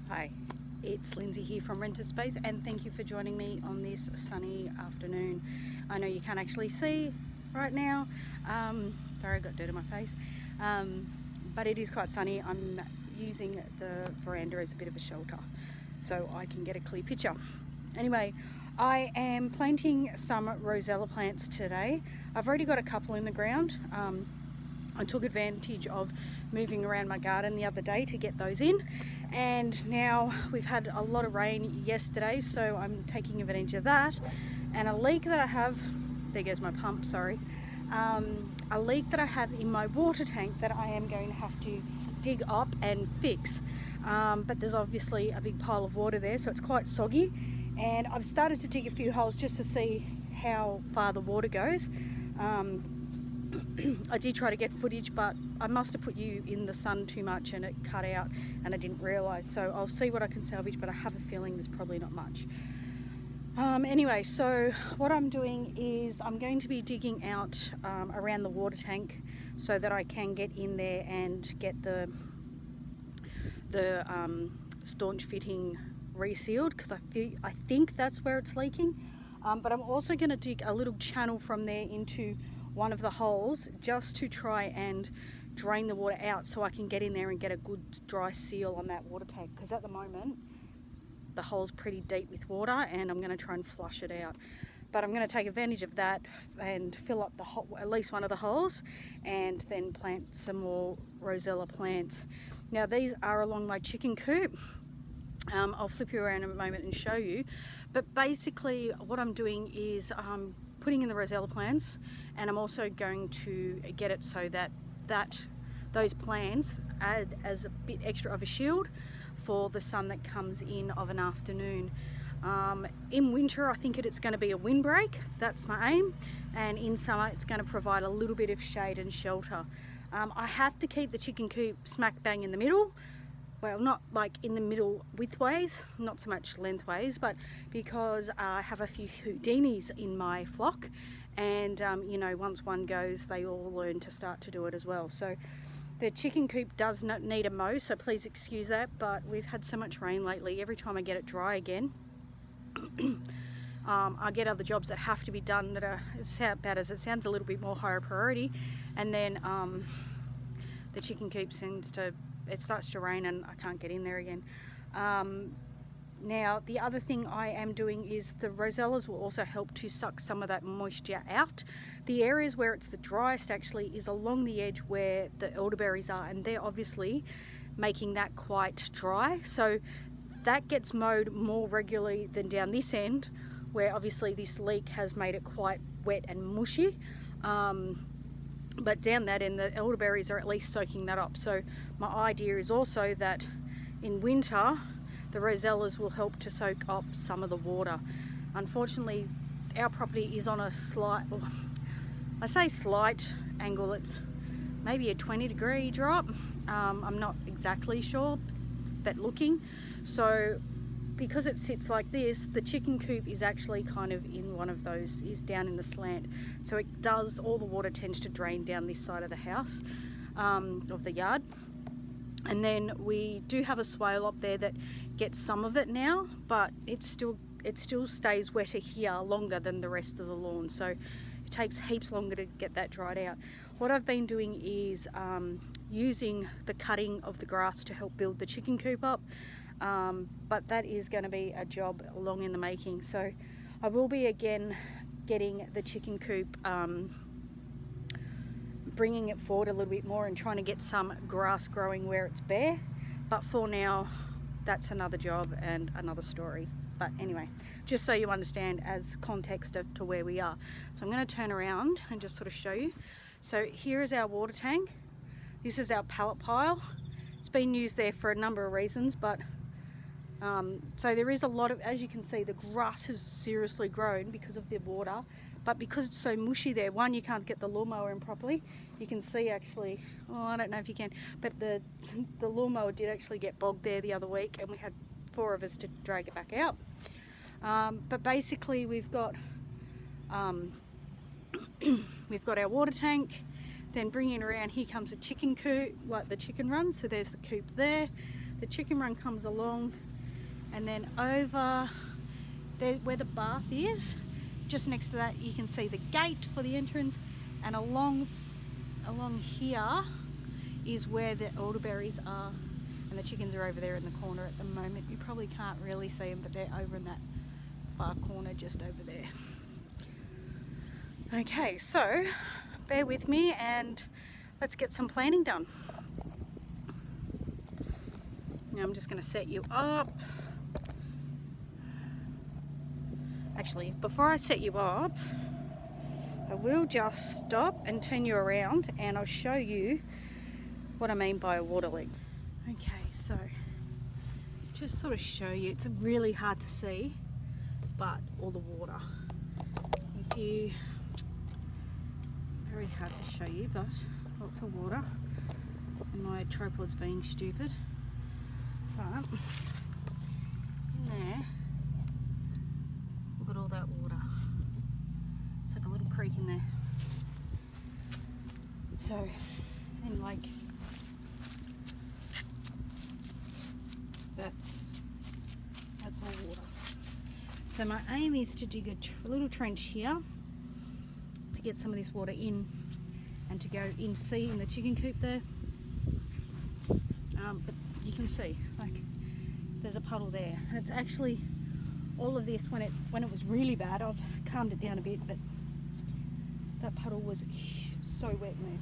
Hi, it's Lindsay here from Rented Space, and thank you for joining me on this sunny afternoon. I know you can't actually see right now. Sorry, I got dirt on my face. But it is quite sunny. I'm using the veranda as a bit of a shelter so I can get a clear picture. Anyway, I am planting some Rosella plants today. I've already got a couple in the ground. I took advantage of moving around my garden the other day to get those in, and now we've had a lot of rain yesterday, so I'm taking advantage of that. And a leak that I have, there goes my pump, sorry, a leak that I have in my water tank that I am going to have to dig up and fix, but there's obviously a big pile of water there, so it's quite soggy, and I've started to dig a few holes just to see how far the water goes. I did try to get footage, but I must have put you in the sun too much and it cut out and I didn't realise, so I'll see what I can salvage, but I have a feeling there's probably not much. Anyway, so what I'm doing is I'm going to be digging out around the water tank so that I can get in there and get the staunch fitting resealed, because I think that's where it's leaking. But I'm also going to dig a little channel from there into one of the holes just to try and drain the water out so I can get in there and get a good dry seal on that water tank, because at the moment the hole's pretty deep with water and I'm going to try and flush it out. But I'm going to take advantage of that and fill up at least one of the holes, and then plant some more Rosella plants. Now these are along my chicken coop. I'll flip you around in a moment and show you, but basically what I'm doing is putting in the Rosella plants, and I'm also going to get it so that those plants add as a bit extra of a shield for the sun that comes in of an afternoon. In winter I think it's going to be a windbreak, that's my aim, and in summer it's going to provide a little bit of shade and shelter. I have to keep the chicken coop smack bang in the middle. Well, not like in the middle widthways, not so much lengthways, but because I have a few Houdinis in my flock, and you know, once one goes they all learn to start to do it as well. So the chicken coop does not need a mow, so please excuse that, but we've had so much rain lately. Every time I get it dry again, I get other jobs that have to be done that are, as bad as it sounds, a little bit more higher priority, and then the chicken coop it starts to rain and I can't get in there again. Now the other thing I am doing is the Rosellas will also help to suck some of that moisture out. The areas where it's the driest actually is along the edge where the elderberries are, and they're obviously making that quite dry, so that gets mowed more regularly than down this end where obviously this leak has made it quite wet and mushy. But down that end the elderberries are at least soaking that up. So my idea is also that in winter the Rosellas will help to soak up some of the water. Unfortunately our property is on a slight, I say slight angle, it's maybe a 20-degree drop. I'm not exactly sure, but looking. So because it sits like this, the chicken coop is actually kind of in one of those, is down in the slant, so it does, all the water tends to drain down this side of the house, of the yard. And then we do have a swale up there that gets some of it now, but it still stays wetter here longer than the rest of the lawn, so it takes heaps longer to get that dried out. What I've been doing is using the cutting of the grass to help build the chicken coop up, but that is going to be a job long in the making. So I will be again getting the chicken coop, bringing it forward a little bit more and trying to get some grass growing where it's bare, but for now that's another job and another story. But anyway, just so you understand as context to where we are. So I'm going to turn around and just sort of show you. So here is our water tank. This is our pallet pile. It's been used there for a number of reasons, but so there is a lot of, as you can see, the grass has seriously grown because of the water, but because it's so mushy there, one, you can't get the lawnmower in properly. You can see actually, oh, I don't know if you can, but the lawnmower did actually get bogged there the other week, and we had 4 of us to drag it back out. But basically we've got our water tank, then bringing it around, here comes a chicken coop, like the chicken run, so there's the coop there. The chicken run comes along, and then over there where the bath is, just next to that you can see the gate for the entrance, and along here is where the elderberries are, and the chickens are over there in the corner at the moment. You probably can't really see them, but they're over in that far corner just over there. Okay, so bear with me and let's get some planting done. Now I'm just going to set you up. Actually, before I set you up, I will just stop and turn you around and I'll show you what I mean by a water leak. Okay, so just sort of show you, it's really hard to see, but all the water. Very hard to show you, but lots of water, and my tripod's being stupid. But in there, look at all that water. It's like a little creek in there. So, and like, that's all water. So my aim is to dig a little trench here to get some of this water in and to go in the chicken coop there. But you can see, like, there's a puddle there. And it's actually all of this, when it was really bad, I've calmed it down a bit, but that puddle was so wet in there.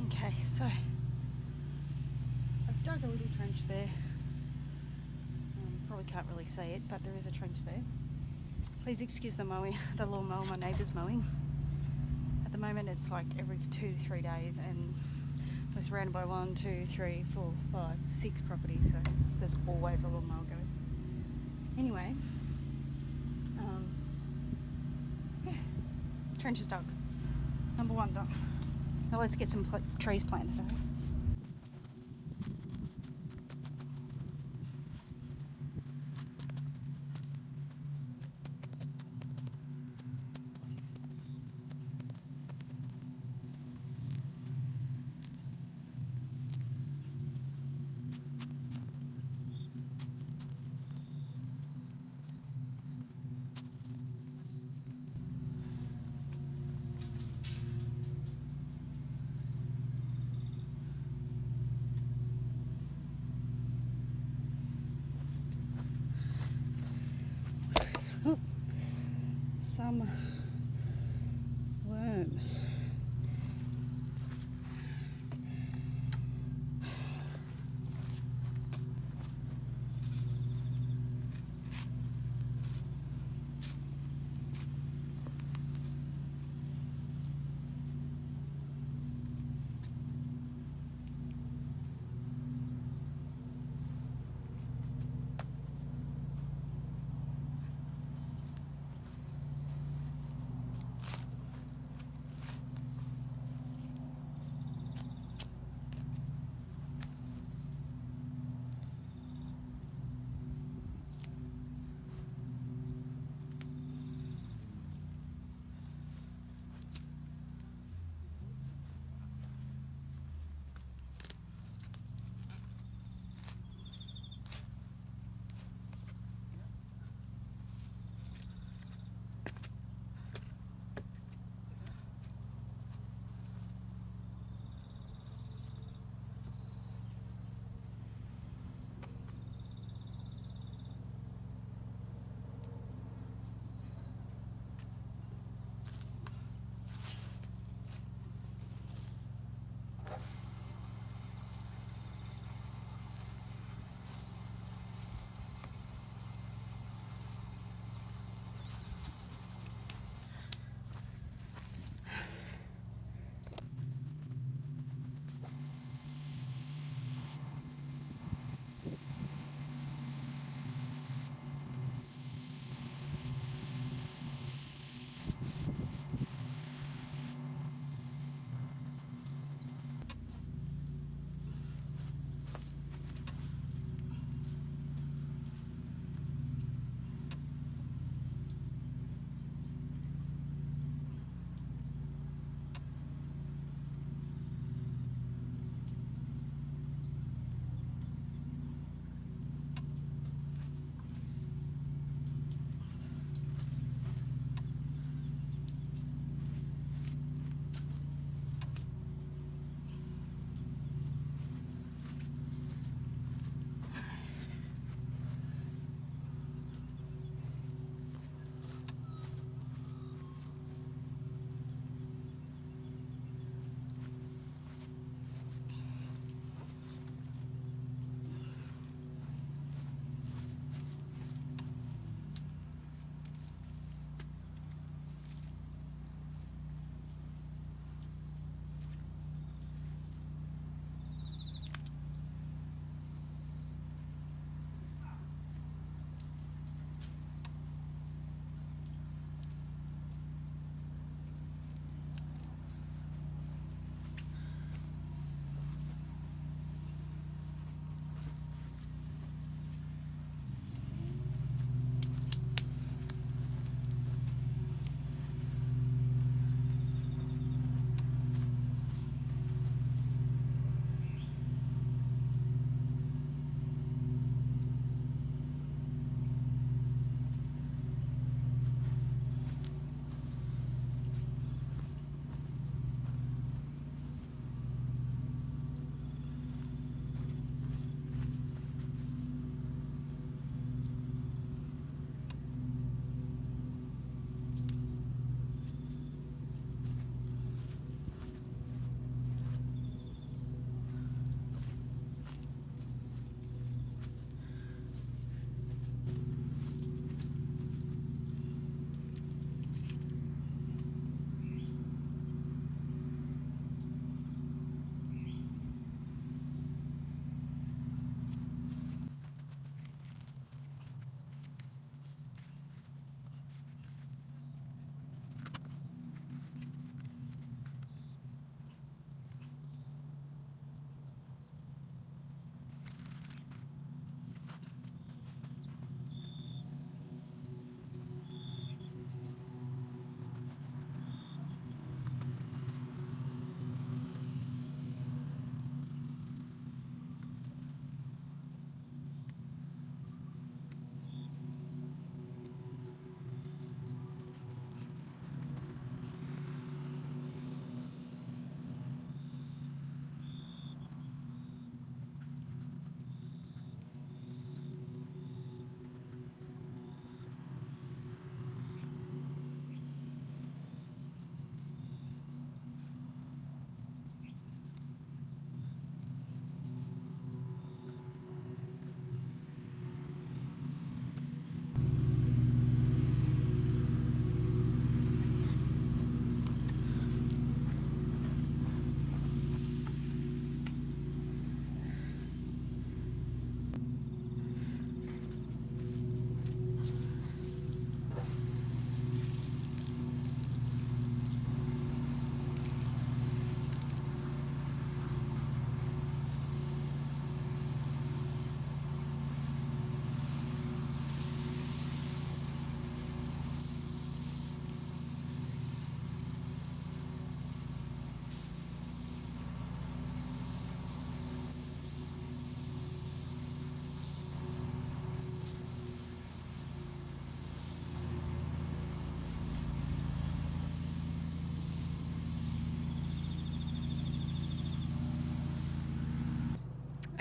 Okay, so I've dug a little trench there. Probably can't really see it, but there is a trench there. Please excuse the mowing, the lawnmower my neighbour's mowing. At the moment it's like every 2 to 3 days, and we're surrounded by 1, 2, 3, 4, 5, 6 properties, so there's always a lawnmower going. Anyway, yeah, trench is dug. Number 1 done. Now let's get some trees planted. Oh, some worms.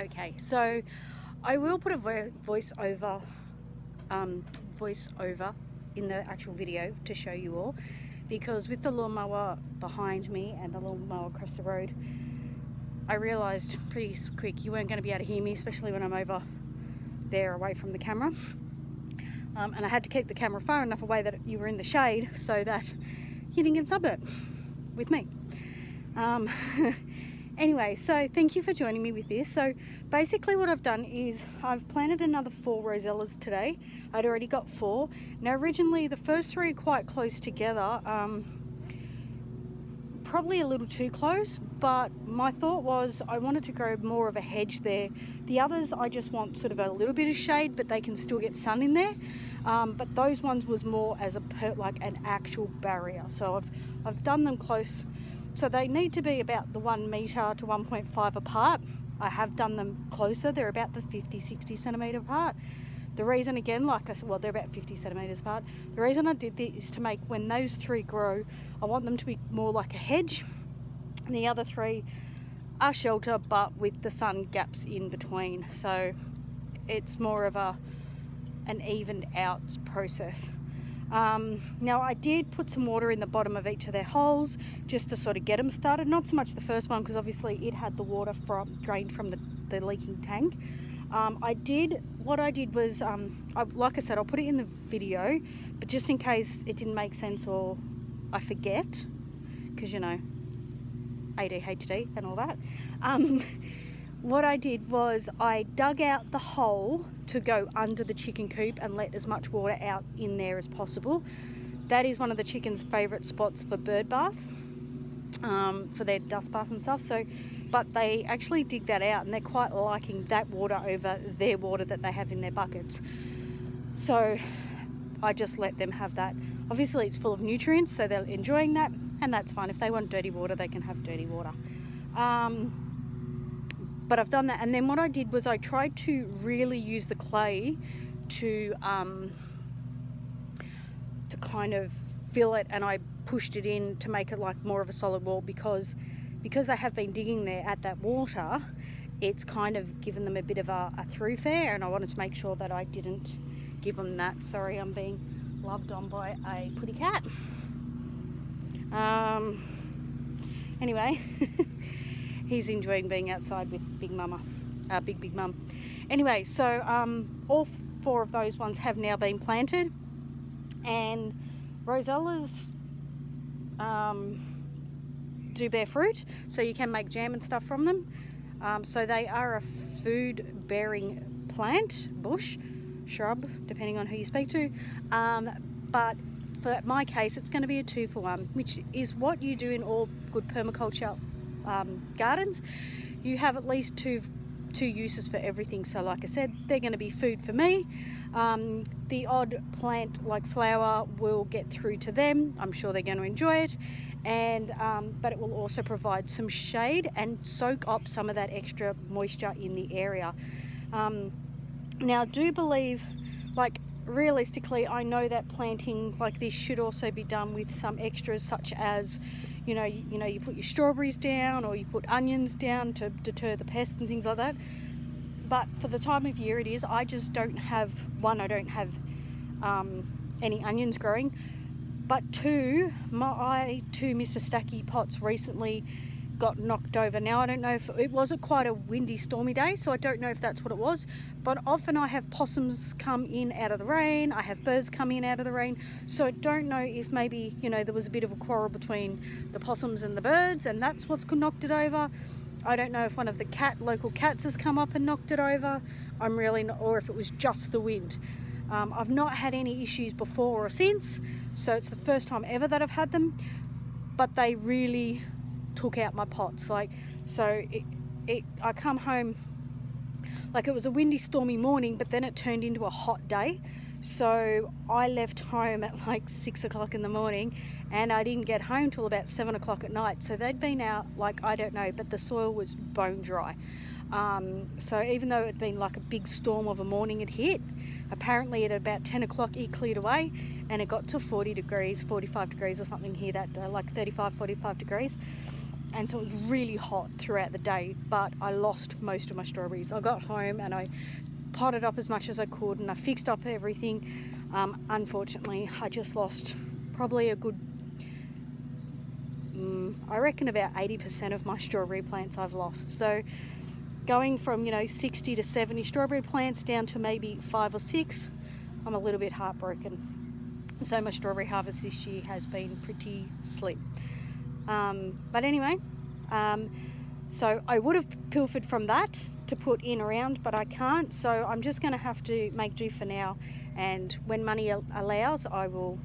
Okay, so I will put a voice over in the actual video to show you all, because with the lawnmower behind me and the lawnmower across the road, I realised pretty quick you weren't going to be able to hear me, especially when I'm over there away from the camera. And I had to keep the camera far enough away that you were in the shade so that you didn't get sunburnt with me. Anyway, so thank you for joining me with this. So basically what I've done is I've planted another 4 Rosellas today. I'd already got 4. Now originally the first 3 are quite close together, probably a little too close, but my thought was I wanted to grow more of a hedge there. The others I just want sort of a little bit of shade, but they can still get sun in there. But those ones was more as like an actual barrier. So I've done them close. So they need to be about the 1 metre to 1.5 apart. I have done them closer. They're about the 50-60 centimetre apart. The reason, again, like I said, well, they're about 50 centimetres apart. The reason I did this is to make, when those 3 grow, I want them to be more like a hedge. And the other 3 are shelter, but with the sun gaps in between. So it's more of an evened out process. Now I did put some water in the bottom of each of their holes just to sort of get them started. Not so much the first one, because obviously it had the water drained from the leaking tank. What I did was, like I said, I'll put it in the video, but just in case it didn't make sense or I forget, because you know, ADHD and all that. What I did was I dug out the hole to go under the chicken coop and let as much water out in there as possible. That is one of the chickens' favourite spots for bird bath, for their dust bath and stuff. So, but they actually dig that out and they're quite liking that water over their water that they have in their buckets. So I just let them have that. Obviously it's full of nutrients, so they're enjoying that, and that's fine. If they want dirty water, they can have dirty water. But I've done that, and then what I did was I tried to really use the clay to kind of fill it, and I pushed it in to make it like more of a solid wall, because they have been digging there at that water. It's kind of given them a bit of a thoroughfare, and I wanted to make sure that I didn't give them that. Sorry, I'm being loved on by a pretty cat. Anyway. He's enjoying being outside with Big Mum. Anyway, so all 4 of those ones have now been planted, and Rosellas do bear fruit, so you can make jam and stuff from them. So they are a food-bearing plant, bush, shrub, depending on who you speak to. But for my case, it's going to be a 2-for-1, which is what you do in all good permaculture gardens. You have at least two uses for everything. So like I said, they're going to be food for me. The odd plant like flower will get through to them. I'm sure they're going to enjoy it, and but it will also provide some shade and soak up some of that extra moisture in the area. Now I do believe, like, realistically, I know that planting like this should also be done with some extras, such as you put your strawberries down, or you put onions down to deter the pests and things like that. But for the time of year it is, I just don't have, I don't have any onions growing, but 2, my 2 Mr. Stacky pots recently got knocked over. Now I don't know if it wasn't quite a windy, stormy day, so I don't know if that's what it was, but often I have possums come in out of the rain, I have birds come in out of the rain, so I don't know if maybe there was a bit of a quarrel between the possums and the birds, and that's what's knocked it over. I don't know if one of the local cats has come up and knocked it over. I'm really not, or if it was just the wind. I've not had any issues before or since, so it's the first time ever that I've had them, but they really took out my pots. I come home, like, it was a windy, stormy morning, but then it turned into a hot day. So I left home at like 6 o'clock in the morning, and I didn't get home till about 7 o'clock at night. So they'd been out, like, I don't know, but the soil was bone dry. So even though it'd been like a big storm of a morning had hit, apparently at about 10 o'clock it cleared away, and it got to 40 degrees, 45 degrees or something here, that like 35, 45 degrees. and so it was really hot throughout the day, but I lost most of my strawberries. I got home and I potted up as much as I could and I fixed up everything. Unfortunately, I just lost probably a good, I reckon about 80% of my strawberry plants I've lost. So going from, 60 to 70 strawberry plants down to maybe 5 or 6, I'm a little bit heartbroken. So my strawberry harvest this year has been pretty slim. But anyway, so I would have pilfered from that to put in around, but I can't, so I'm just going to have to make do for now, and when money allows I will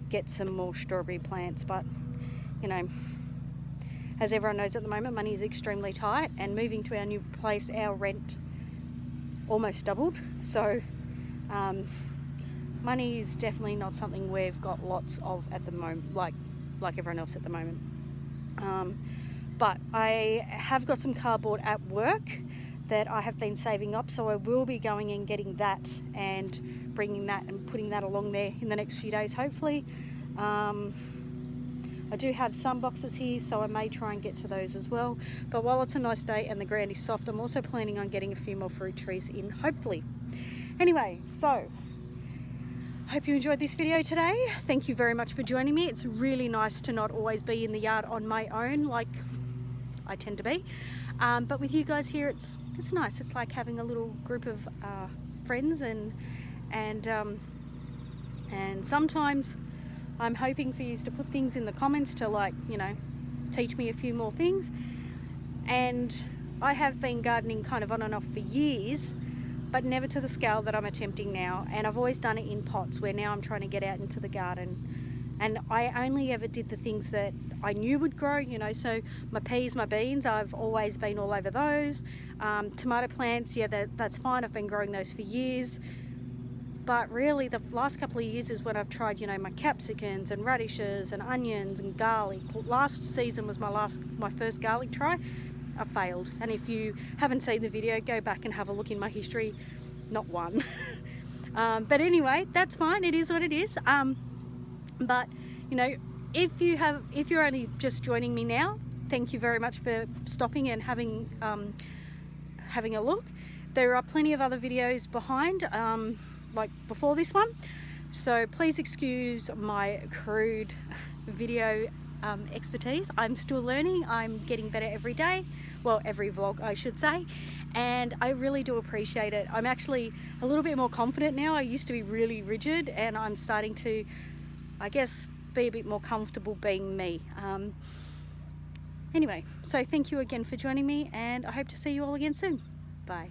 get some more strawberry plants. But as everyone knows at the moment, money is extremely tight, and moving to our new place, our rent almost doubled, so money is definitely not something we've got lots of at the moment, like everyone else at the moment. But I have got some cardboard at work that I have been saving up, so I will be going and getting that and bringing that and putting that along there in the next few days, hopefully. I do have some boxes here, so I may try and get to those as well. But while it's a nice day and the ground is soft, I'm also planning on getting a few more fruit trees in, hopefully. Anyway, so hope you enjoyed this video today. Thank you very much for joining me. It's really nice to not always be in the yard on my own like I tend to be, but with you guys here, it's nice. It's like having a little group of friends, and sometimes I'm hoping for you to put things in the comments to teach me a few more things. And I have been gardening kind of on and off for years, but never to the scale that I'm attempting now, and I've always done it in pots, where now I'm trying to get out into the garden. And I only ever did the things that I knew would grow, so my peas, my beans, I've always been all over those. Tomato plants, yeah, that's fine, I've been growing those for years. But really the last couple of years is when I've tried, my capsicums and radishes and onions and garlic. Last season was my first garlic try. I failed, and if you haven't seen the video, go back and have a look in my history. Not one. But anyway, that's fine, it is what it is. But if you're only just joining me now, thank you very much for stopping and having a look. There are plenty of other videos behind, like before this one, so please excuse my crude video expertise. I'm still learning. I'm getting better every day, well, every vlog I should say, and I really do appreciate it. I'm actually a little bit more confident now. I used to be really rigid, and I'm starting to, I guess, be a bit more comfortable being me. Anyway, so thank you again for joining me, and I hope to see you all again soon. Bye.